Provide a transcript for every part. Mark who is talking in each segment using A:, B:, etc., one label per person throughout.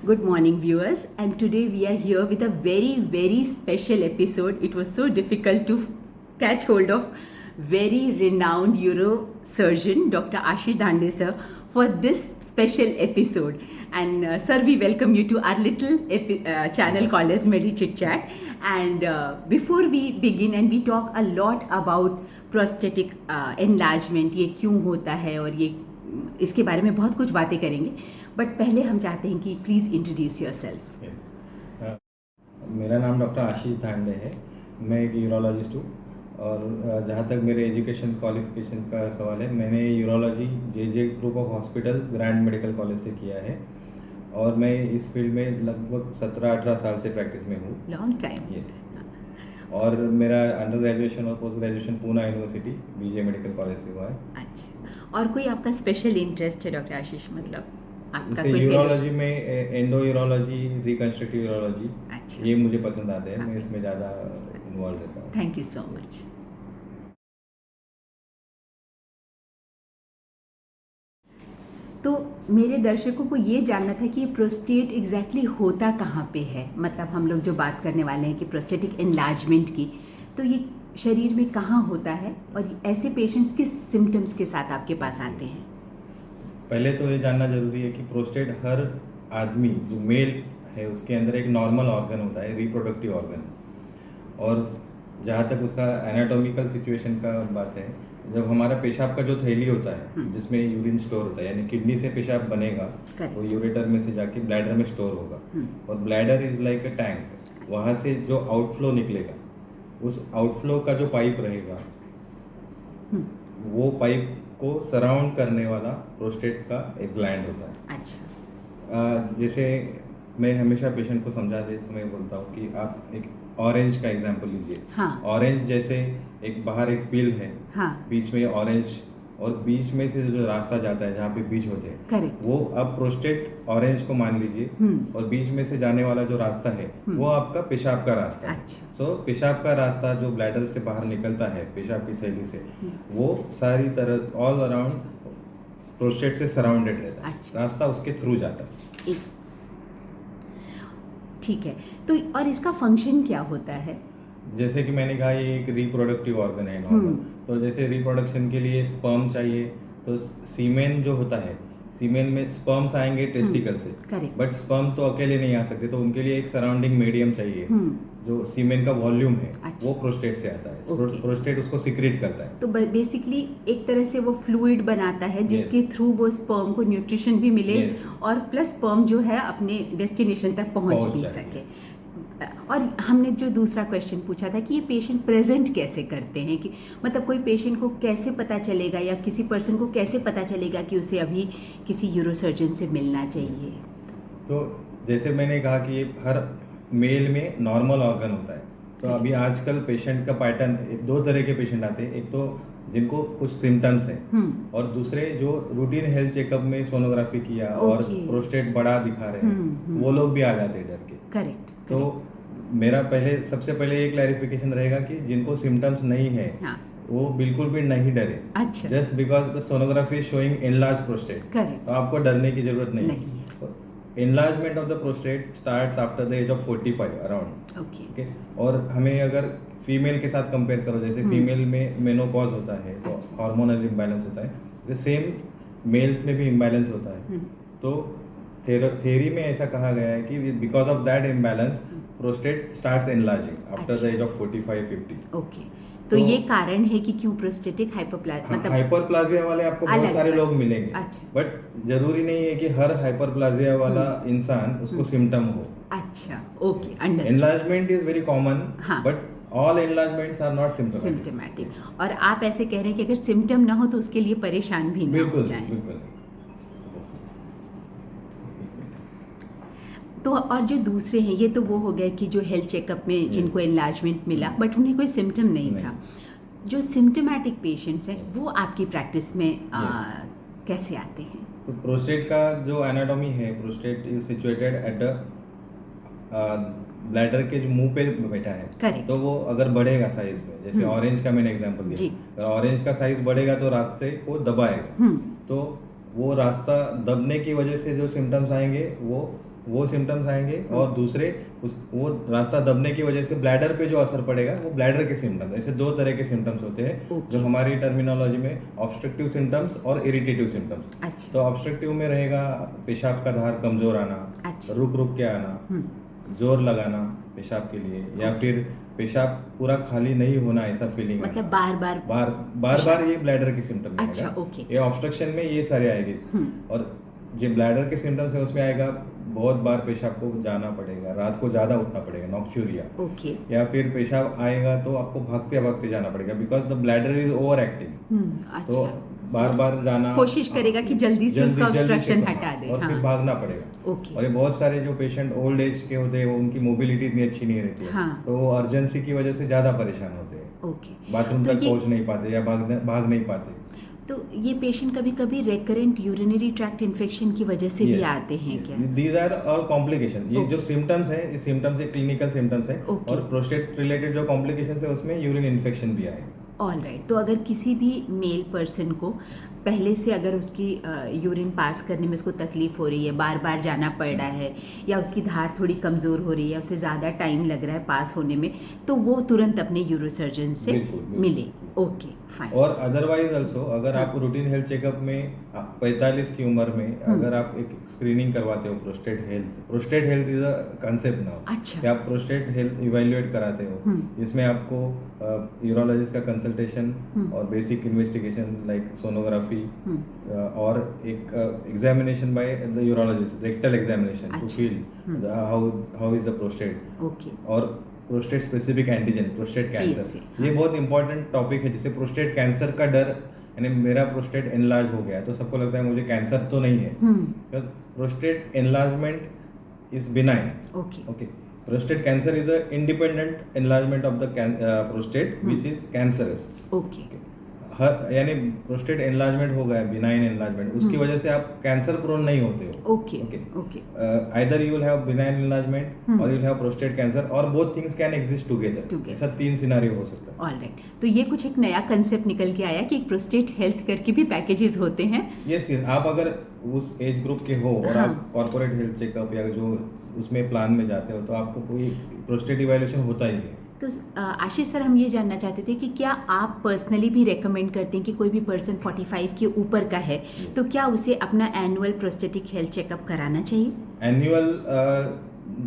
A: Good morning, viewers. And today we are here with a very, very special episode. It was so difficult to catch hold of very renowned neurosurgeon, Dr. Ashish Dhande sir, for this special episode. And sir, we welcome you to our little channel called as Medi Chit Chat. And before we begin, and we talk a lot about prosthetic enlargement, ये क्यों होता है और ये इसके बारे में बहुत कुछ बातें करेंगे, बट पहले हम चाहते हैं कि प्लीज़ इंट्रोड्यूस योरसेल्फ।
B: मेरा नाम डॉक्टर आशीष धांडे है। मैं एक यूरोलॉजिस्ट हूँ और जहाँ तक मेरे एजुकेशन क्वालिफिकेशन का सवाल है, मैंने urology J group of hospital grand medical college से किया है और मैं इस फील्ड में लगभग 17-18 साल से प्रैक्टिस में हूँ।
A: Long time.
B: और मेरा अंडर ग्रेजुएशन और post graduation Poona university BJ medical college से हुआ है।
A: अच्छा, और कोई आपका स्पेशल इंटरेस्ट है डॉक्टर आशीष? मतलब आपका कोई
B: यूरोलॉजी में एंडो यूरोलॉजी, रिकंस्ट्रक्टिव यूरोलॉजी,
A: अच्छा,
B: ये मुझे पसंद आते हैं। मैं इसमें ज़्यादा इन्वॉल्व रहता हूँ।
A: Thank you so much. तो मेरे दर्शकों को ये जानना था कि ये प्रोस्टेट एग्जैक्टली होता कहाँ पे है। मतलब हम लोग जो बात करने वाले हैं कि प्रोस्टेटिक एनलार्जमेंट की, तो ये शरीर में कहाँ होता है और ऐसे पेशेंट्स किस सिम्टम्स के साथ आपके पास आते हैं?
B: पहले तो ये जानना जरूरी है कि प्रोस्टेट हर आदमी जो मेल है उसके अंदर एक नॉर्मल ऑर्गन होता है, रिप्रोडक्टिव ऑर्गन। और जहाँ तक उसका एनाटॉमिकल सिचुएशन का बात है, जब हमारा पेशाब का जो थैली होता है जिसमें यूरिन स्टोर होता है, यानी किडनी से पेशाब बनेगा तो यूरेटर में से जाके ब्लैडर में स्टोर होगा। और bladder is like a tank. वहाँ से जो आउटफ्लो निकलेगा, उस आउटफ्लो का जो पाइप रहेगा, वो पाइप को सराउंड करने वाला प्रोस्टेट का एक ग्लैंड होता है।
A: अच्छा।
B: जैसे मैं हमेशा पेशेंट को समझाते समय बोलता हूँ कि आप एक ऑरेंज का एग्जांपल लीजिए।
A: हाँ।
B: ऑरेंज जैसे एक बाहर एक पील है,
A: हाँ।
B: बीच में ऑरेंज, और बीच में से जो रास्ता जाता है जहाँ पे बीज होते हैं,
A: करेक्ट,
B: वो आप प्रोस्टेट ऑरेंज को मान लीजिए। और बीच में से जाने वाला जो रास्ता है वो आपका पेशाब का रास्ता है।
A: अच्छा।
B: सो पेशाब का रास्ता जो ब्लैडर से बाहर निकलता है पेशाब की थैली से, वो सारी तरह ऑल अराउंड प्रोस्टेट से सराउंडेड रहता है।
A: अच्छा।
B: रास्ता उसके थ्रू जाता है।
A: ठीक है, तो और इसका फंक्शन क्या होता है?
B: जैसे कि मैंने कहा, ये एक रिप्रोडक्टिव ऑर्गन है नॉर्मल। तो जैसे रिप्रोडक्शन के लिए स्पर्म चाहिए, तो सीमेन जो होता है, सीमेन में स्पर्म्स आएंगे टेस्टिकल से, बट स्पर्म तो अकेले नहीं आ सकते, तो उनके लिए एक सराउंडिंग मीडियम चाहिए। जो सीमेन का वॉल्यूम है,
A: अच्छा,
B: वो प्रोस्टेट से आता है। प्रोस्टेट उसको सिक्रेट करता है।
A: तो बेसिकली एक तरह से वो फ्लूइड बनाता है जिसके थ्रू वो स्पर्म को न्यूट्रिशन भी मिले और प्लस स्पर्म जो है अपने डेस्टिनेशन तक पहुंच भी सके। और हमने जो दूसरा क्वेश्चन पूछा था कि ये पेशेंट प्रेजेंट कैसे करते हैं, कि मतलब कोई पेशेंट को कैसे पता चलेगा या किसी पर्सन को कैसे पता चलेगा कि उसे अभी किसी यूरोसर्जन से मिलना चाहिए?
B: तो जैसे मैंने कहा कि हर मेल में नॉर्मल ऑर्गन होता है। तो अभी आजकल पेशेंट का पैटर्न, दो तरह के पेशेंट आते हैं। एक तो जिनको कुछ सिम्टम्स है, और दूसरे जो रूटीन हेल्थ चेकअप में सोनोग्राफी किया और प्रोस्टेट बड़ा दिखा रहे हैं, वो लोग भी आ जाते हैं डर के।
A: करेक्ट।
B: तो मेरा सबसे पहले ये क्लैरिफिकेशन रहेगा कि जिनको सिम्टम्स नहीं है,
A: हाँ,
B: वो बिल्कुल भी नहीं डरे।
A: अच्छा।
B: Just because the sonography is showing enlarge prostate, तो आपको डरने की जरूरत नहीं है। Enlargement of the prostate starts after the age of 45 around. Okay. और हमें अगर फीमेल के साथ कंपेयर करो, जैसे फीमेल में मेनोपॉज होता है तो हार्मोनल इम्बैलेंस होता है, द सेम मेल्स में भी इम्बैलेंस होता है। तो थ्योरी में ऐसा कहा गया है कि because of that imbalance prostate starts enlarging after the age of 45-50।
A: Okay, तो ये कारण है कि क्यों प्रोस्टेटिक मतलब
B: हाइपरप्लाजिया वाले आपको बहुत सारे लोग मिलेंगे।
A: अच्छा।
B: बट जरूरी नहीं है कि हर हाइपरप्लाजिया वाला इंसान उसको सिम्टम हो।
A: अच्छा, okay, understood.
B: Enlargement is very common, but all enlargements are not
A: symptomatic. और आप ऐसे कह रहे हैं कि अगर सिम्टम ना हो तो उसके लिए परेशान भी ना हो जाए।
B: बिल्कुल।
A: तो और जो दूसरे हैं, ये तो वो हो गए कि जो हेल्थ चेकअप में जिनको एनलार्जमेंट मिला बट उन्हें कोई सिम्टम नहीं था। जो सिम्टोमेटिक पेशेंट्स हैं वो आपकी प्रैक्टिस में कैसे आते हैं?
B: तो प्रोस्टेट का जो एनाटॉमी है, prostate is situated at the bladder के जो मुंह पे बैठा है।
A: Correct.
B: तो वो अगर बढ़ेगा साइज में, जैसे ऑरेंज का मैंने एग्जांपल दिया, अगर ऑरेंज का साइज बढ़ेगा तो रास्ते को दबाएगा। तो वो रास्ता दबने की वजह से जो सिम्टम्स आएंगे वो वो सिम्टम्स आएंगे, और दूसरे वो रास्ता दबने की वजह से ब्लैडर पे जो असर पड़ेगा वो ब्लैडर के सिम्टम्स। ऐसे दो तरह के सिम्टम्स होते हैं जो हमारी टर्मिनोलॉजी में ऑब्स्ट्रक्टिव सिम्टम्स और इरिटेटिव सिम्टम्स। तो ऑब्स्ट्रक्टिव में रहेगा पेशाब का धार कमजोर आना, रुक रुक के आना, जोर लगाना पेशाब के लिए, या फिर पेशाब पूरा खाली नहीं होना, ऐसा फीलिंग,
A: मतलब बार बार
B: ये ब्लैडर के सिम्टम।
A: अच्छा, ओके।
B: ये ऑब्स्ट्रक्शन में ये सारे आएंगे। और जो ब्लैडर के सिम्टम्स है उसमें आएगा बहुत बार पेशाब को जाना पड़ेगा, रात को ज्यादा उठना पड़ेगा, नॉक्चूरिया,
A: ओके।
B: या फिर पेशाब आएगा तो आपको भागते भागते जाना पड़ेगा because the bladder is over active. तो बार बार जाना,
A: कोशिश करेगा कि जल्दी से उसका ऑब्स्ट्रक्शन हटा दे,
B: और फिर भागना पड़ेगा।
A: ओके।
B: और ये बहुत सारे जो पेशेंट ओल्ड एज के होते हैं उनकी मोबिलिटी इतनी अच्छी नहीं रहती है, तो वो अर्जेंसी की वजह से ज्यादा परेशान होते हैं,
A: ओके,
B: बाथरूम तक पहुंच नहीं पाते या भाग नहीं पाते।
A: तो ये पेशेंट कभी कभी रेकरेंट यूरिनरी ट्रैक्ट इन्फेक्शन की वजह से भी आते हैं क्या?
B: These are all complication. ये जो सिम्टम्स है, ये सिम्टम्स है, क्लिनिकल सिम्टम्स है, और प्रोस्टेट रिलेटेड जो कॉम्प्लिकेशन है उसमें यूरिन इन्फेक्शन भी आएगा।
A: All right. तो अगर किसी भी मेल पर्सन को पहले से अगर उसकी यूरिन पास करने में उसको तकलीफ हो रही है, बार बार जाना पड़ रहा है, या उसकी धार थोड़ी कमज़ोर हो रही है, उसे ज़्यादा टाइम लग रहा है पास होने में, तो वो तुरंत अपने यूरोसर्जन से मिले। Okay, fine.
B: और अदरवाइज ऑल्सो अगर आप रूटीन हेल्थ चेकअप में 45 की उम्र में अगर आप एक स्क्रीनिंग करवाते हो prostate health is a concept now.
A: अच्छा।
B: कि आप प्रोस्टेट हेल्थ इवेल्युएट कराते हो, इसमें आपको यूरोलॉजिस्ट का कंसल्टेशन और बेसिक इन्वेस्टिगेशन लाइक सोनोग्राफी और एक examination by the urologist, rectal examination to feel how is the prostate.
A: Okay.
B: और prostate specific antigen, prostate cancer, ये बहुत इंपॉर्टेंट टॉपिक है। जैसे प्रोस्टेट कैंसर का डर, यानी मेरा प्रोस्टेट एनलार्ज हो गया है तो सबको लगता है मुझे कैंसर तो नहीं है। Prostate enlargement is benign. Okay. Prostate cancer is a independent enlargement of the prostate which is cancerous.
A: Okay.
B: यानी प्रोस्टेट एनलार्जमेंट हो गया, बिनाइन एनलार्जमेंट, उसकी वजह से आप कैंसर प्रोन नहीं होते हो।
A: Okay. Okay.
B: Either you will have benign enlargement और you will have prostate cancer, और both things can exist together. ऐसा 3 सिनेरियो हो सकता है।
A: ऑलराइट। तो ये कुछ एक नया कंसेप्ट निकल के आया कि प्रोस्टेट हेल्थ करके भी पैकेजेस होते हैं।
B: यस, आप अगर उस एज ग्रुप के हो और आप कॉर्पोरेट हेल्थ चेकअप या जो उसमें प्लान में जाते हो तो आपको कोई प्रोस्टेट इवैल्यूएशन होता ही है।
A: तो आशीष सर, हम ये जानना चाहते थे कि क्या आप पर्सनली भी रेकमेंड करते हैं कि कोई भी पर्सन 45 के ऊपर का है तो क्या उसे अपना एनुअल प्रोस्टेटिक हेल्थ चेकअप कराना चाहिए?
B: एनुअल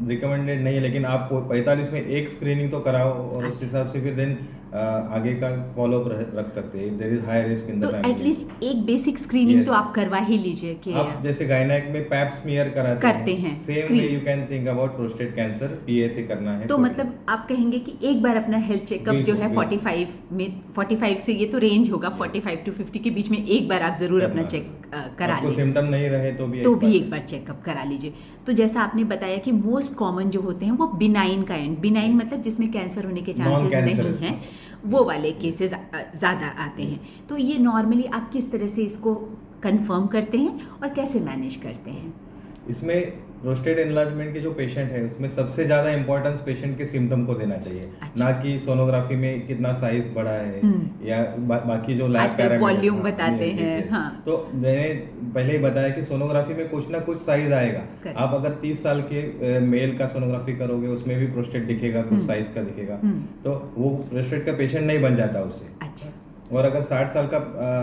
B: रिकमेंडेड नहीं है, लेकिन आप 45 में एक स्क्रीनिंग तो कराओ और उस हिसाब से फिर देन आगे का फॉलोअप रख सकते हैं। There is high risk in the family, तो
A: एटलीस्ट एक बेसिक स्क्रीनिंग तो आप करवा ही लीजिए। कि
B: आप जैसे गायनेक में पैप स्मीयर करते हैं same way you can think about prostate cancer, PSA करना है।
A: तो मतलब आप कहेंगे कि एक बार अपना हेल्थ चेकअप जो है 45 से, ये तो रेंज होगा 45 टू 50 के बीच में, एक बार आप जरूर अपना चेक करा लीजिए।
B: सिम्टम नहीं रहे तो भी
A: एक बार चेकअप करा लीजिए। तो जैसा आपने बताया कि मोस्ट कॉमन जो होते हैं वो बिनाइन काइंड, बिनाइन मतलब जिसमें कैंसर होने के चांसेस नहीं हैं, वो वाले केसेस ज़्यादा आते हैं। तो ये नॉर्मली आप किस तरह से इसको कंफर्म करते हैं और कैसे मैनेज करते हैं?
B: इसमें प्रोस्टेट एनलार्जमेंट के जो पेशेंट है उसमें सबसे ज्यादा इंपॉर्टेंस पेशेंट के सिम्टम को देना चाहिए। अच्छा। ना कि सोनोग्राफी में कितना साइज बड़ा है या बाकी जो लैब पैरामीटर
A: वॉल्यूम बताते हैं। हाँ।
B: तो मैंने पहले ही बताया कि सोनोग्राफी में कुछ ना कुछ साइज आएगा। आप अगर 30 साल के मेल का सोनोग्राफी करोगे उसमें भी प्रोस्टेट दिखेगा, कुछ साइज का दिखेगा, तो वो प्रोस्टेट का पेशेंट नहीं बन जाता उससे।
A: अच्छा।
B: और अगर 60 साल का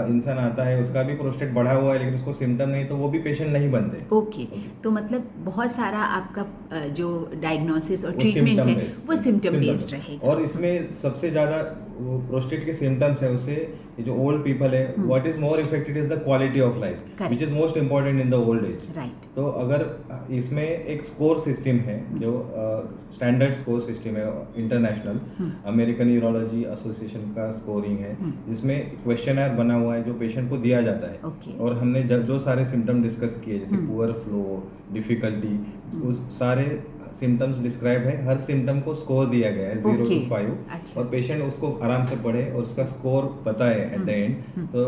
B: इंसान आता है, उसका भी प्रोस्टेट बढ़ा हुआ है लेकिन उसको सिम्टम नहीं, तो वो भी पेशेंट नहीं बनते।
A: ओके। तो मतलब बहुत सारा आपका जो डायग्नोसिस और ट्रीटमेंट है वो सिम्टम बेस्ड रहेगा।
B: और इसमें सबसे ज्यादा प्रोस्टेट के सिम्टम्स है उससे जो ओल्ड पीपल है, what is more affected is the quality of life which is most important in the old age.
A: Right.
B: तो अगर इसमें एक स्कोर सिस्टम है जो स्टैंडर्ड स्कोर सिस्टम है, इंटरनेशनल अमेरिकन यूरोलॉजी एसोसिएशन का स्कोरिंग है, जिसमें क्वेश्चनर बना हुआ है जो पेशेंट को दिया जाता है। और हमने जो सारे सिम्टम डिस्कस किए जैसे पुअर फ्लो, डिफिकल्टी, उस सारे सिम्टम्स डिस्क्राइब है, हर सिम्टम को स्कोर दिया गया है 0 to 5। अच्छा। और पेशेंट उसको आराम से पढ़े और उसका स्कोर पता है एट द एंड, तो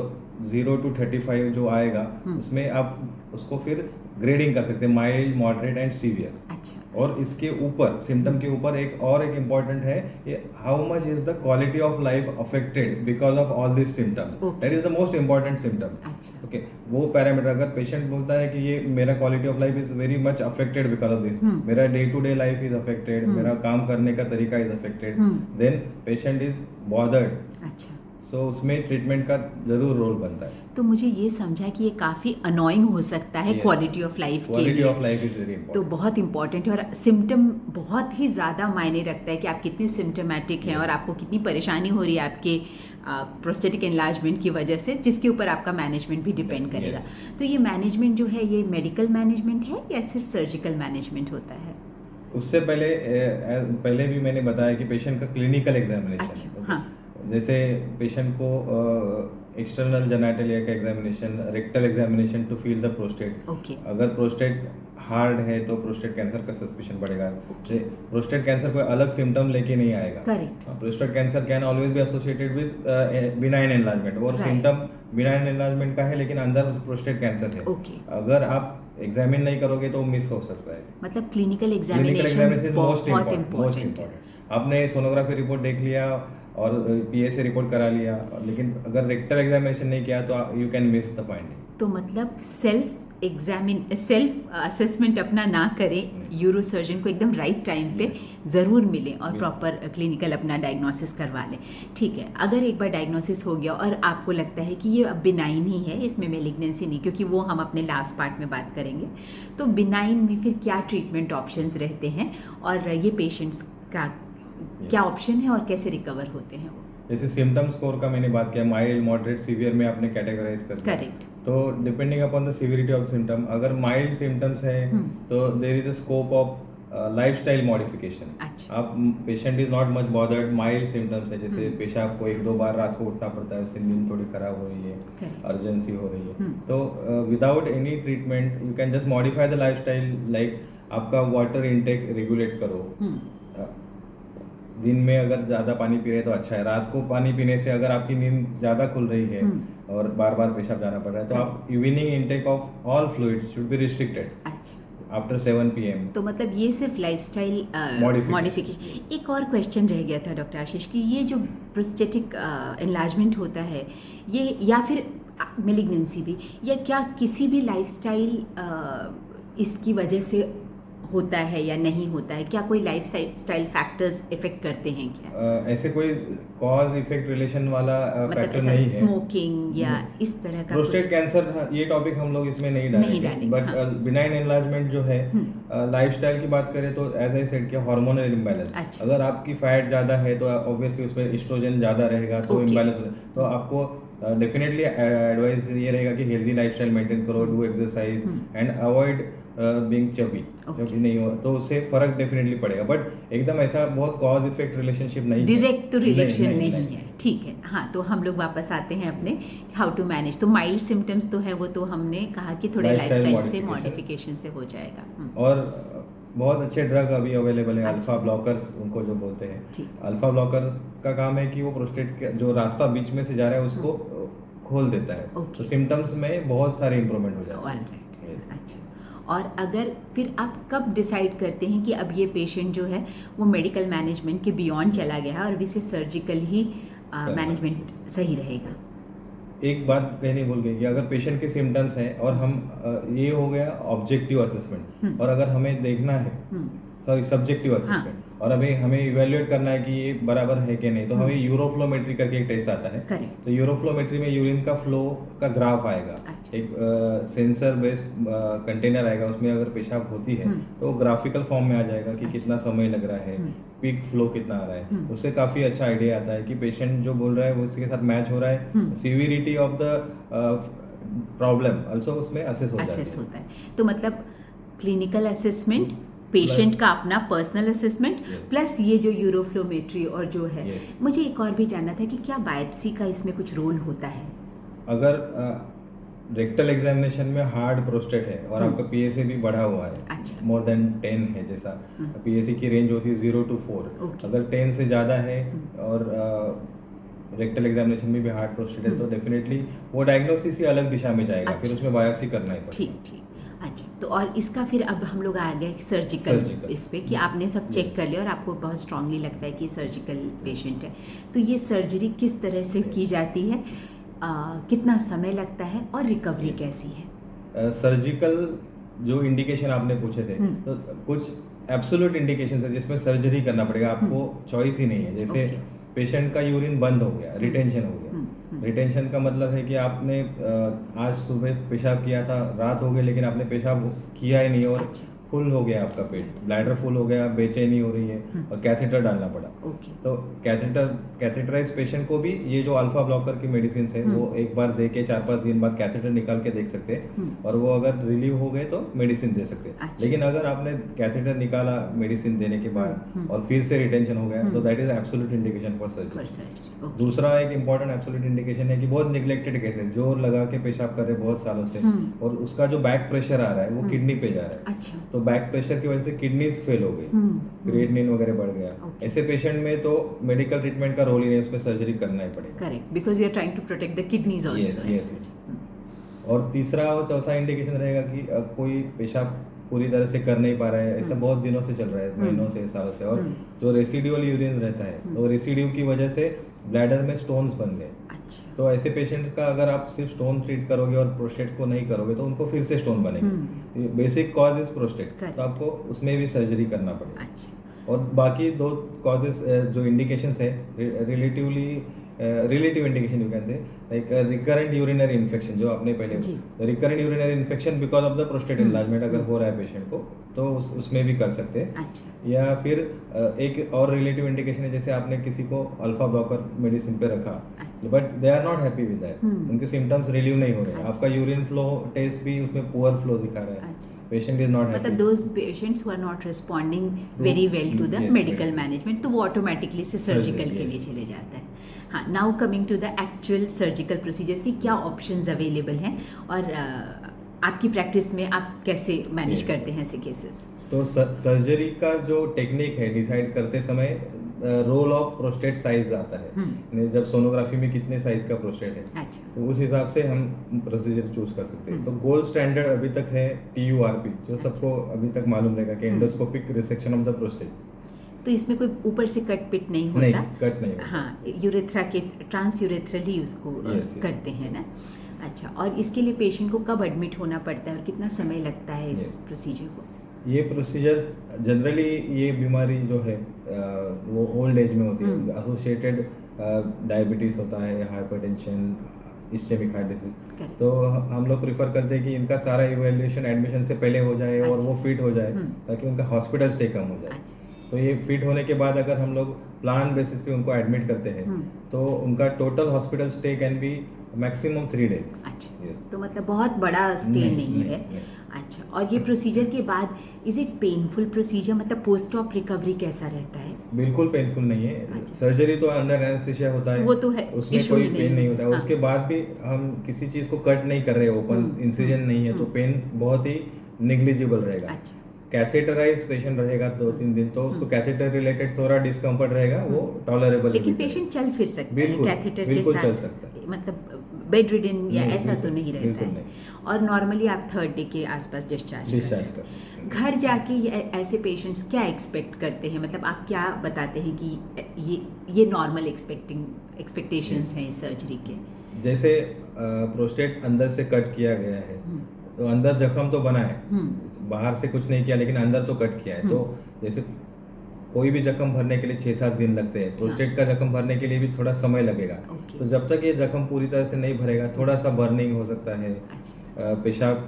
B: 0 to 35 जो आएगा उसमें आप उसको फिर ग्रेडिंग कर सकते हैं, माइल्ड, मॉडरेट एंड सीवियर।
A: अच्छा।
B: और इसके ऊपर सिम्टम के ऊपर एक इम्पोर्टेंट है, ये how much is the quality of life affected because of all this symptoms, that is the most important symptom. Okay, वो पैरामीटर अगर पेशेंट बोलता है कि ये मेरा quality of life is very much affected because of this, मेरा day to day life is affected, मेरा काम करने का तरीका is affected, then patient is bothered.
A: अच्छा,
B: सो उसमें ट्रीटमेंट का जरूर रोल बनता है।
A: तो मुझे ये समझा कि ये काफ़ी अनोइंग हो सकता है क्वालिटी ऑफ लाइफ के लिए।
B: Quality of life is very important,
A: तो बहुत इंपॉर्टेंट है, और सिम्टम बहुत ही ज़्यादा मायने रखता है कि आप कितने सिम्टोमेटिक हैं और आपको कितनी परेशानी हो रही है आपके प्रोस्टेटिक एनलार्जमेंट की वजह से, जिसके ऊपर आपका मैनेजमेंट भी डिपेंड करेगा। तो ये मैनेजमेंट जो है, ये मेडिकल मैनेजमेंट है या सिर्फ सर्जिकल मैनेजमेंट होता है?
B: उससे पहले भी मैंने बताया कि पेशेंट का क्लिनिकल एग्जामिनेशन।
A: अच्छा, हाँ।
B: जैसे पेशेंट को एक्सटर्नल जेनिटलिया का examination, rectal examination to feel the prostate. अगर प्रोस्टेट हार्ड है तो प्रोस्टेट कैंसर का सस्पिशन बढ़ेगा। प्रोस्टेट कैंसर कोई अलग सिम्टम लेके नहीं आएगा।
A: Correct.
B: Prostate cancer can always be associated with benign enlargement, और सिम्टम बिनाइन एनलार्जमेंट का है लेकिन अंदर प्रोस्टेट कैंसर है। अगर आप एग्जामिन नहीं करोगे तो मिस हो सकता है।
A: मतलब क्लिनिकल एग्जामिनेशन बहुत इम्पोर्टेंट है।
B: आपने सोनोग्राफी रिपोर्ट देख लिया और पीएसए रिपोर्ट करा लिया, लेकिन अगर रेक्टल एग्जामिनेशन नहीं किया तो you can miss the finding.
A: तो मतलब सेल्फ असेसमेंट अपना ना करें, यूरो सर्जन को एकदम राइट टाइम पे ज़रूर मिलें और प्रॉपर क्लिनिकल अपना डायग्नोसिस करवा लें। ठीक है, अगर एक बार डायग्नोसिस हो गया और आपको लगता है कि ये अब बिनाइन ही है, इसमें मेलिग्नेंसी नहीं, क्योंकि वो हम अपने लास्ट पार्ट में बात करेंगे, तो बिनाइन में फिर क्या ट्रीटमेंट ऑप्शंस रहते हैं और ये पेशेंट्स का क्या ऑप्शन है और कैसे रिकवर होते हैं वो?
B: जैसे सिम्टम स्कोर का मैंने बात किया, माइल्ड, मॉडरेट, सीवियर में आपने कैटेगराइज कर दिया।
A: करेक्ट।
B: तो depending upon the severity of symptom, अगर माइल्ड सिम्टम्स है तो there is a scope of lifestyle modification. आप patient is not much bothered, mild symptoms है, जैसे पेशाब को 1-2 बार रात को उठना पड़ता है, उससे नींद थोड़ी खराब हो रही है, अर्जेंसी हो रही है, तो without any treatment you can just modify the lifestyle, like आपका वाटर इनटेक रेगुलेट करो। दिन में अगर ज़्यादा पानी पी रहे हैं तो अच्छा है, रात को पानी पीने से अगर आपकी नींद ज़्यादा खुल रही है और बार बार पेशाब जाना पड़ रहा है तो आप evening intake of all fluids should be restricted after 7 PM।
A: तो मतलब ये सिर्फ लाइफस्टाइल मॉडिफिकेशन। एक और क्वेश्चन रह गया था डॉक्टर आशीष कि ये जो प्रोस्टेटिक एनलार्जमेंट होता है, ये या फिर मेलिग्नेंसी भी, या क्या किसी भी लाइफस्टाइल इसकी वजह से होता है या नहीं होता है? क्या कोई लाइफ स्टाइल फैक्टर्स इफेक्ट करते हैं क्या?
B: ऐसे कोई कॉज इफेक्ट रिलेशन वाला फैक्टर नहीं है।
A: स्मोकिंग या इस तरह का
B: प्रोस्टेट कैंसर, ये टॉपिक हम लोग इसमें नहीं डालेंगे, बट बिनाइन एनलार्जमेंट जो है, लाइफस्टाइल की बात करें तो एज आई सेड कि हार्मोनल इम्बैलेंस। अगर आपकी फैट ज्यादा है तो ऑब्वियसली उसमें एस्ट्रोजन ज्यादा रहेगा, तो इम्बैलेंस हो, तो आपको डेफिनेटली एडवाइस ये रहेगा कि हेल्दी लाइफस्टाइल मेंटेन करो, do exercise and avoid being chubby. Chubby नहीं हो तो उससे फर्क डेफिनेटली पड़ेगा, बट एकदम ऐसा बहुत कॉज इफेक्ट रिलेशनशिप नहीं,
A: डायरेक्ट तो रिलेशन नहीं है। ठीक है, हाँ, तो हम लोग वापस आते हैं अपने हाउ टू मैनेज। तो माइल्ड सिम्टम्स तो है, वो तो हमने कहा कि थोड़े लाइफस्टाइल से मॉडिफिकेशन से हो जाएगा।
B: और बहुत अच्छे ड्रग अभी अवेलेबल है, अल्फा ब्लॉकर्स उनको जो बोलते हैं। अल्फा ब्लॉकर का काम है कि वो प्रोस्टेट का जो रास्ता बीच में से जा रहा है उसको खोल देता है, तो सिम्टम्स में बहुत सारे इंप्रूवमेंट हो जाते हैं।
A: अच्छा, और अगर फिर आप कब डिसाइड करते हैं कि अब ये पेशेंट जो है वो मेडिकल मैनेजमेंट के बियॉन्ड चला गया है और इसे सर्जिकल ही मैनेजमेंट सही रहेगा?
B: एक बात कहनी भूल गई कि अगर पेशेंट के सिम्टम्स हैं और हम ये हो गया ऑब्जेक्टिव असेसमेंट, और अगर हमें देखना है सॉरी सब्जेक्टिव असेसमेंट, और अभी हमें इवेल्युएट करना है कि ये बराबर है कि नहीं, तो हमें यूरोफ्लोमेट्री करके एक टेस्ट आता है। तो यूरोफ्लोमेट्री में यूरिन का फ्लो का ग्राफ आएगा, एक सेंसर बेस्ड कंटेनर आएगा, उसमें अगर पेशाब होती है तो ग्राफिकल फॉर्म में आ जाएगा कि कितना समय लग रहा है, पीक फ्लो कितना आ रहा है, उससे काफी अच्छा आइडिया आता है कि पेशेंट जो बोल रहा है वो उसके साथ मैच हो रहा है, severity of the problem also उसमें असेस होता है।
A: तो मतलब क्लिनिकल असेसमेंट, पेशेंट का अपना पर्सनल असेसमेंट, प्लस ये जो यूरोफ्लोमेट्री और जो है, मुझे एक और भी जानना था कि क्या बायोप्सी का इसमें कुछ रोल होता है?
B: अगर रेक्टल एग्जामिनेशन में हार्ड प्रोस्टेट है और आपका पीएसए भी बढ़ा हुआ है, मोर देन 10 है, जैसा पीएसए की रेंज होती है 0 to 4, अगर 10 से ज़्यादा है और रेक्टल एग्जामिनेशन में भी हार्ड प्रोस्टेट है तो डेफिनेटली वो डायग्नोसिस ही अलग दिशा में जाएगा, फिर उसमें बायोप्सी करना ही पड़ेगा।
A: ठीक। अच्छा, तो और इसका फिर अब हम लोग आ गए सर्जिकल इस पे कि आपने सब चेक कर लिया और आपको बहुत स्ट्रांगली लगता है कि सर्जिकल पेशेंट है, तो ये सर्जरी किस तरह से की जाती है, कितना समय लगता है और रिकवरी कैसी है?
B: सर्जिकल जो इंडिकेशन आपने पूछे थे, तो कुछ एब्सोल्यूट इंडिकेशन है जिसमें सर्जरी करना पड़ेगा, आपको चॉइस ही नहीं है। जैसे पेशेंट का यूरिन बंद हो गया, रिटेंशन हो गया। रिटेंशन का मतलब है कि आपने आज सुबह पेशाब किया था, रात हो गई लेकिन आपने पेशाब किया ही नहीं और फुल हो गया आपका पेट, ब्लैडर फुल हो गया, बेचैनी हो रही है और कैथेटर डालना पड़ा। तो कैथेटराइज पेशेंट को भी ये जो अल्फा ब्लॉकर की मेडिसिन है वो एक बार दे के 4-5 दिन बाद कैथेटर निकाल के देख सकते हैं और वो अगर रिलीव हो गए तो मेडिसिन दे सकते हैं। लेकिन अगर आपने कैथेटर निकाला मेडिसिन देने के बाद और फिर से रिटेंशन हो गया तो that is absolute indication for surgery. दूसरा एक इंपॉर्टेंट एब्सोल्यूट इंडिकेशन है कि बहुत निग्लेक्टेड केस है, जोर लगा के पेशाब कर रहे बहुत सालों से और उसका जो बैक प्रेशर आ रहा है वो किडनी पे जा रहा है, तो बैक प्रेशर की वजह से किडनीज फेल हो गई, क्रिएटिनिन वगैरह बढ़ गया। ऐसे पेशेंट में तो मेडिकल ट्रीटमेंट का रोल ही नहीं, उसमें सर्जरी करना ही पड़ेगा।
A: Correct, because you are trying to protect the kidneys also.
B: और तीसरा और चौथा इंडिकेशन रहेगा कि कोई पेशाब पूरी तरह से कर नहीं पा रहा है, ऐसा बहुत दिनों से चल रहा है, महीनों से, सालों से, और जो रेसिडुअल यूरिन रहता है तो रेसिड्यू की वजह से ब्लैडर में स्टोन्स बन गए। तो ऐसे पेशेंट का अगर आप सिर्फ स्टोन ट्रीट करोगे और प्रोस्टेट को नहीं करोगे तो उनको फिर से स्टोन बनेंगे। बेसिक कॉज इज प्रोस्टेट, तो आपको उसमें भी सर्जरी करना पड़ेगा। और बाकी 2 कॉजेस जो इंडिकेशंस है relative indication you can say, like recurrent urinary infection जो आपने पहले, recurrent urinary infection because of the prostate enlargement अगर हो रहा है पेशेंट को तो उसमें भी कर सकते हैं। या फिर एक और रिलेटिव इंडिकेशन है, जैसे आपने किसी को अल्फा ब्लॉकर मेडिसिन पे रखा but they are not happy with that, उनके सिम्टम्स रिलीव नहीं हो रहे, आपका यूरिन फ्लो टेस्ट भी उसमें पुअर फ्लो दिखा रहा है, पेशेंट इज नॉट हैप्पी,
A: मतलब those patients who are not responding very well to the medical management, तो वो ऑटोमेटिकली से सर्जिकल के लिए चले जाता है। हाँ, now coming to the actual surgical procedures की क्या ऑप्शंस अवेलेबल हैं और आपकी प्रैक्टिस में आप कैसे मैनेज करते हैं ऐसे केसेस?
B: तो सर्जरी का जो टेक्निक है डिसाइड करते समय रोल ऑफ प्रोस्टेट साइज आता है, जब सोनोग्राफी में कितने साइज का प्रोस्टेट है तो उस हिसाब से हम प्रोसीजर चूज कर सकते हैं। तो गोल्ड स्टैंडर्ड अभी तक है TURP, जो सबको अभी तक मालूम रहेगा कि endoscopic resection of the prostate.
A: तो इसमें कोई ऊपर से कट पिट नहीं होता?
B: नहीं, कट नहीं होता।
A: हाँ, यूरेथ्रा के ट्रांस यूरेथ्रली उसको करते हैं ना। अच्छा, और इसके लिए पेशेंट को कब एडमिट होना पड़ता है और कितना समय लगता है इस प्रोसीजर को?
B: ये प्रोसीजर्स जनरली, ये बीमारी जो है वो ओल्ड एज में होती है, एसोसिएटेड डायबिटीज होता है, हाइपरटेंशन, इस्चेमिक हार्ट डिसीज, तो हम लोग प्रिफर करते हैं कि इनका सारा इवैल्यूएशन एडमिशन से पहले हो जाए और वो फिट हो जाए ताकि उनका हॉस्पिटल स्टे कम हो जाए। तो ये फिट होने के बाद अगर हम लोग प्लान बेसिस पे उनको एडमिट करते हैं तो उनका total hospital stay can be maximum 3 days।
A: अच्छा, तो मतलब बहुत बड़ा स्टे नहीं है। अच्छा, और ये प्रोसीजर के बाद इज इट पेनफुल प्रोसीजर, मतलब पोस्ट ऑप रिकवरी कैसा रहता है?
B: बिल्कुल पेनफुल नहीं है। सर्जरी तो अंडर एनेस्थीसिया होता है,
A: वो तो है,
B: उसमें कोई पेन नहीं होता है। हाँ। उसके बाद भी हम किसी चीज को कट नहीं कर रहे, ओपन इंसिजन नहीं है, तो पेन बहुत ही नेग्लिजिबल रहेगा। अच्छा। कैथेटराइज पेशेंट रहेगा 2-3 दिन तो उसको कैथेटर रिलेटेड थोड़ा डिस्कम्फर्ट रहेगा, वो टॉलरेबल,
A: लेकिन पेशेंट चल फिर सकता है कैथेटर के साथ,
B: चल सकता है,
A: मतलब बेड रिडन या ऐसा तो नहीं रहता है। और नॉर्मली आप 3rd डे के आसपास डिस्चार्ज कर। घर जाके ऐसे पेशेंट्स क्या एक्सपेक्ट करते हैं, मतलब आप क्या बताते हैं कि ये नॉर्मल एक्सपेक्टेशंस हैं इस सर्जरी के?
B: जैसे प्रोस्टेट अंदर से कट किया गया है तो अंदर जख्म तो बना है, बाहर से कुछ नहीं किया लेकिन अंदर तो कट किया है, तो जैसे कोई भी जख्म भरने के लिए 6-7 दिन लगते हैं, प्रोस्टेट का जख्म भरने के लिए भी थोड़ा समय लगेगा। तो जब तक ये जख्म पूरी तरह से नहीं भरेगा थोड़ा सा बर्निंग हो सकता है, पेशाब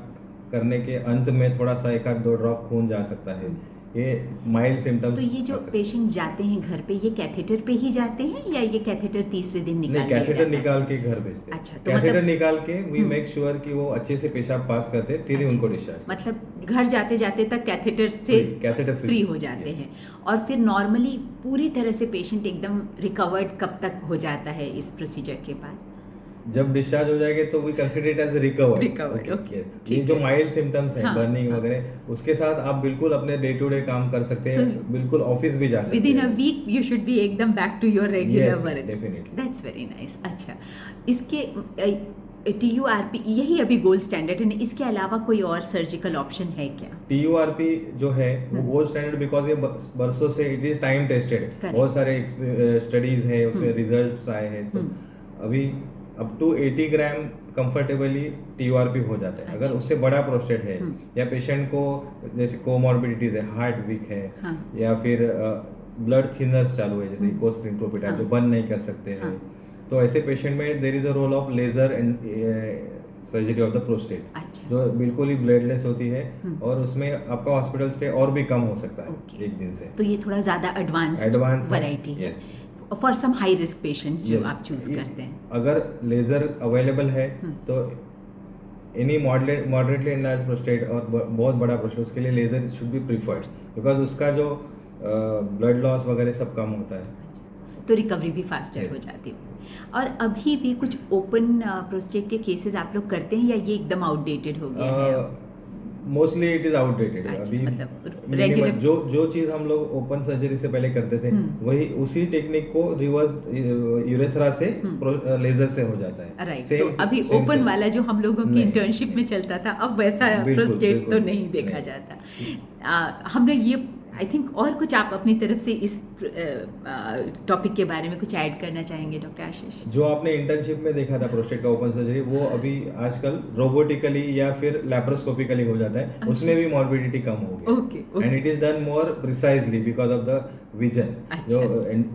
B: करने के अंत में थोड़ा सा 1-2 ड्रॉप खून जा सकता है, ये माइल्ड सिम्टम्स।
A: तो ये जो पेशेंट जाते हैं घर पे, ये कैथेटर पे ही जाते हैं या ये कैथेटर तीसरे दिन निकाल के
B: कैथेटर जाता निकाल के घर भेजते हैं? अच्छा, तो कैथेटर मतलब निकाल के वी मेक श्योर कि वो अच्छे से पेशाब पास करते हैं, फिर उनको डिस्चार्ज,
A: मतलब घर जाते जाते तक कैथेटर से फ्री हो जाते हैं। और फिर नॉर्मली पूरी तरह से पेशेंट एकदम रिकवर्ड कब तक हो जाता है इस प्रोसीजर के बाद?
B: जब डिस्चार्ज हो जाएंगे तो we consider it as recovered.
A: Okay,
B: ये जो माइल्ड सिम्टम्स हैं, बर्निंग वगैरह, उसके साथ आप बिल्कुल अपने डे टू डे काम कर सकते हैं, बिल्कुल ऑफिस भी जा सकते हैं।
A: Within a week you should be एकदम back to your regular work.
B: Definitely,
A: that's very nice. अच्छा, इसके TURP यही अभी गोल्ड स्टैंडर्ड है, इसके अलावा कोई और सर्जिकल ऑप्शन है क्या?
B: TURP जो है वो गोल्ड स्टैंडर्ड बिकॉज ये बरसों से इट इज टाइम टेस्टेड, बहुत सारे स्टडीज है उसमें रिजल्ट्स आए हैं, तो अभी up to 80 gram comfortably TURP हो जाता है। अगर उससे बड़ा प्रोस्टेट है या पेशेंट को जैसे कोमॉर्बिडिटीज है, हार्ट वीक है, या फिर ब्लड थिनर्स चालू है जैसे इकोस्प्रिन प्रोपिटाइल जो बंद नहीं कर सकते हैं, तो ऐसे पेशेंट में there is a role of laser and surgery of the prostate, जो बिल्कुल ही ब्लडलेस होती है और उसमें आपका हॉस्पिटल स्टे और भी कम हो सकता है एक दिन से।
A: तो ये थोड़ा ज्यादा एडवांस वैरायटी है for some high risk patients जो आप चूज करते हैं।
B: अगर लेजर अवेलेबल है तो एनी मॉडरेटली एनलार्ज प्रोस्टेट और बहुत बड़ा प्रोस्टेट, उसके लिए laser should be preferred because उसका जो ब्लड लॉस वगैरह सब कम होता है,
A: तो रिकवरी भी फास्टर हो जाती है। और अभी भी कुछ ओपन प्रोस्टेट के केसेस आप लोग करते हैं या ये एकदम आउटडेटेड हो गया है?
B: Mostly it is outdated. अभी मतलब जो चीज हम लोग ओपन सर्जरी से पहले करते थे वही उसी टेक्निक को रिवर्स यूरेथ्रा से लेजर से हो जाता है।
A: राइट, तो अभी ओपन वाला जो हम लोगों की इंटर्नशिप में चलता था अब वैसा प्रोस्टेट तो नहीं देखा जाता। हमने ये आई थिंक और कुछ आप अपनी तरफ से इस टॉपिक के बारे में कुछ ऐड करना चाहेंगे डॉक्टर आशीष?
B: जो आपने इंटर्नशिप में देखा था प्रोस्टेट का ओपन सर्जरी, वो अभी आजकल रोबोटिकली या फिर लैप्रोस्कोपिकली हो जाता है, उसमें भी मॉर्बिडिटी कम हो गई and it is done more precisely because of the vision. जो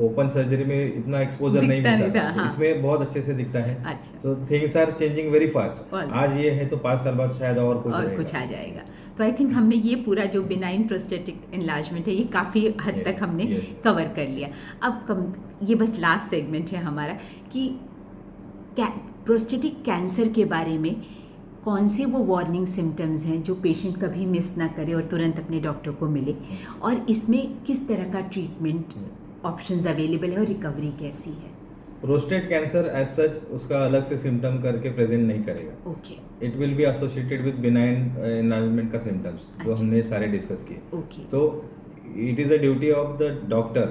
B: ओपन सर्जरी में इतना एक्सपोजर नहीं मिलता, इसमें बहुत अच्छे से दिखता है। So things are changing very fast. आज ये है तो 5 साल बाद शायद और कुछ
A: आ जाएगा। तो आई थिंक हमने ये पूरा जो बिनाइन प्रोस्टेटिक एनलार्जमेंट है ये काफ़ी हद तक हमने कवर कर लिया। अब ये बस लास्ट सेगमेंट है हमारा कि प्रोस्टेटिक कैंसर के बारे में कौन से वो वार्निंग सिम्टम्स हैं जो पेशेंट कभी मिस ना करे और तुरंत अपने डॉक्टर को मिले, और इसमें किस तरह का ट्रीटमेंट ऑप्शंस अवेलेबल है और रिकवरी कैसी है?
B: प्रोस्टेट कैंसर एज सच उसका अलग से सिम्टम करके प्रेजेंट नहीं करेगा।
A: Okay,
B: it will be associated with benign enlargement का सिम्टम्स जो हमने सारे डिस्कस किए।
A: ओके, तो
B: it is the duty of the doctor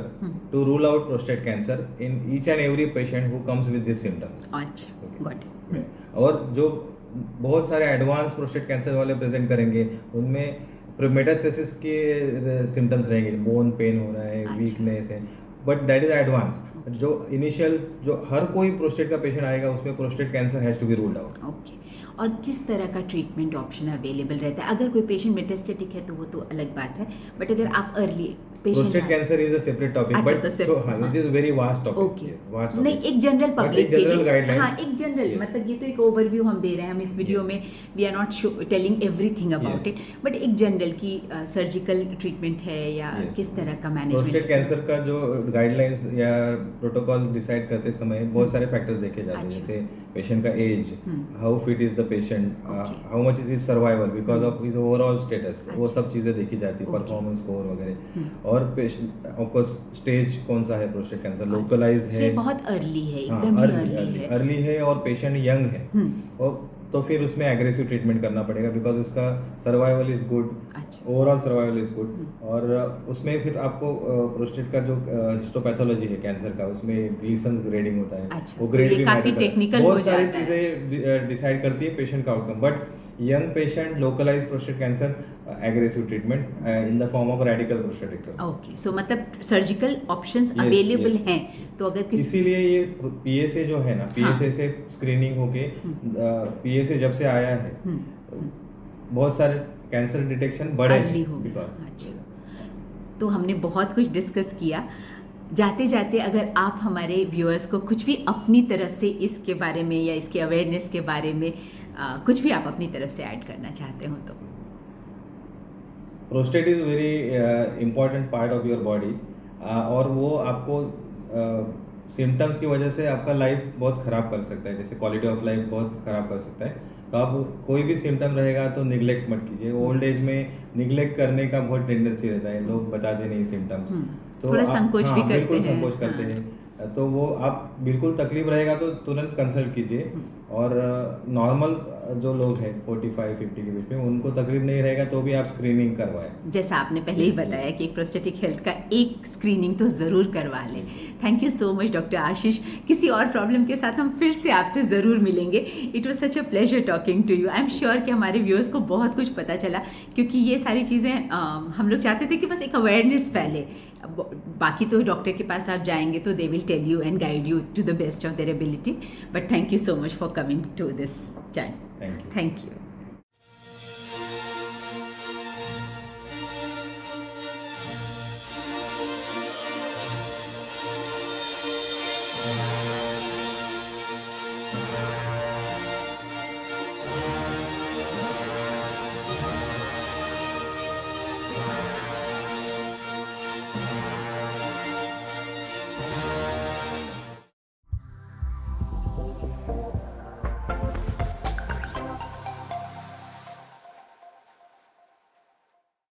B: to rule out prostate cancer in each and every patient who comes with these symptoms.
A: अच्छा, got it.
B: और जो बहुत सारे एडवांस प्रोस्टेट कैंसर वाले प्रेजेंट करेंगे उनमें मेटास्टेसिस के सिम्टम्स रहेंगे, बोन पेन हो रहा है, वीकनेस है, बट दैट इज एडवांस। जो इनिशियल जो हर कोई प्रोस्टेट का पेशेंट आएगा उसमें prostate cancer has to be ruled out.
A: Okay, और किस तरह का ट्रीटमेंट ऑप्शन अवेलेबल रहता है? अगर कोई पेशेंट मेटास्टेटिक है तो वो तो अलग बात है, बट अगर आप early
B: prostate cancer is a separate topic, but so it is very vast topic.
A: Okay, नहीं एक जनरल पब्लिक के लिए, हाँ एक जनरल मतलब ये तो एक ओवरव्यू हम दे रहे हैं, हम इस वीडियो में we are not telling everything about it, but एक जनरल की सर्जिकल ट्रीटमेंट है या किस तरह का मैनेजमेंट?
B: प्रोस्टेट कैंसर का जो गाइडलाइंस या प्रोटोकॉल डिसाइड करते समय बहुत सारे फैक्टर्स देखे जाते हैं, जैसे पेशेंट का age, how fit is the patient, how much is survival because of his overall status, वो सब चीजें देखी जाती है, परफॉर्मेंस स्कोर वगैरह। और पेशेंट ऑफ कोर्स स्टेज कौन सा है प्रोस्टेट कैंसर, लोकलाइज्ड है,
A: बहुत अर्ली है, एकदम
B: अर्ली है और पेशेंट यंग है, और तो फिर उसमें एग्रेसिव ट्रीटमेंट करना पड़ेगा बिकॉज उसका survival is good, overall survival is good. और उसमें फिर आपको प्रोस्टेट का जो हिस्टोपैथोलॉजी है कैंसर का, उसमें ग्लीसन ग्रेडिंग होता है, वो ग्रेड भी
A: काफी टेक्निकल हो जाता है,
B: बहुत सारी चीजें डिसाइड करती है पेशेंट का outcome. But young patient localized prostate cancer aggressive treatment in the form of radical prostatectomy.
A: Okay, so मतलब सर्जिकल ऑप्शंस अवेलेबल हैं, तो अगर
B: इसीलिए ये PSA जो है ना, PSA से स्क्रीनिंग होके PSA जब से आया है बहुत सारे कैंसर डिटेक्शन बड़े
A: हो गए। तो हमने बहुत कुछ डिस्कस किया। जाते जाते अगर आप हमारे व्यूअर्स को कुछ भी अपनी तरफ से इसके बारे में या इसके अवेयरनेस के बारे में कुछ भी आप अपनी तरफ से ऐड करना चाहते हो तो?
B: Prostate is very important part of your body, और वो आपको सिम्टम्स की वजह से आपका लाइफ बहुत ख़राब कर सकता है, जैसे क्वालिटी ऑफ लाइफ बहुत ख़राब कर सकता है। तो आप कोई भी सिम्टम रहेगा तो निगलेक्ट मत कीजिए। ओल्ड एज में निगलेक्ट करने का बहुत टेंडेंसी रहता है, लोग बताते नहीं सिम्टम्स,
A: तो थोड़ा संकोच भी करते हैं,
B: संकोच करते हैं। तो वो आप बिल्कुल तकलीफ रहेगा तो तुरंत कंसल्ट कीजिए, और नॉर्मल जो लोग हैं 45-50 के बीच में, उनको तकलीफ नहीं रहेगा तो भी आप स्क्रीनिंग करवाएं।
A: जैसा आपने पहले ही बताया कि एक प्रोस्टेटिक हेल्थ का एक स्क्रीनिंग तो ज़रूर करवा लें। Thank you so much doctor Ashish. किसी और प्रॉब्लम के साथ हम फिर से आपसे ज़रूर मिलेंगे। It was such a pleasure talking to you. I am sure कि हमारे व्यूअर्स को बहुत कुछ पता चला, क्योंकि ये सारी चीज़ें हम लोग चाहते थे कि बस एक अवेयरनेस फैले। बाकी तो डॉक्टर के पास आप जाएंगे तो they will tell you and guide you to the best of their ability. But thank you so much for coming to this channel.
B: Thank you.
A: Thank you.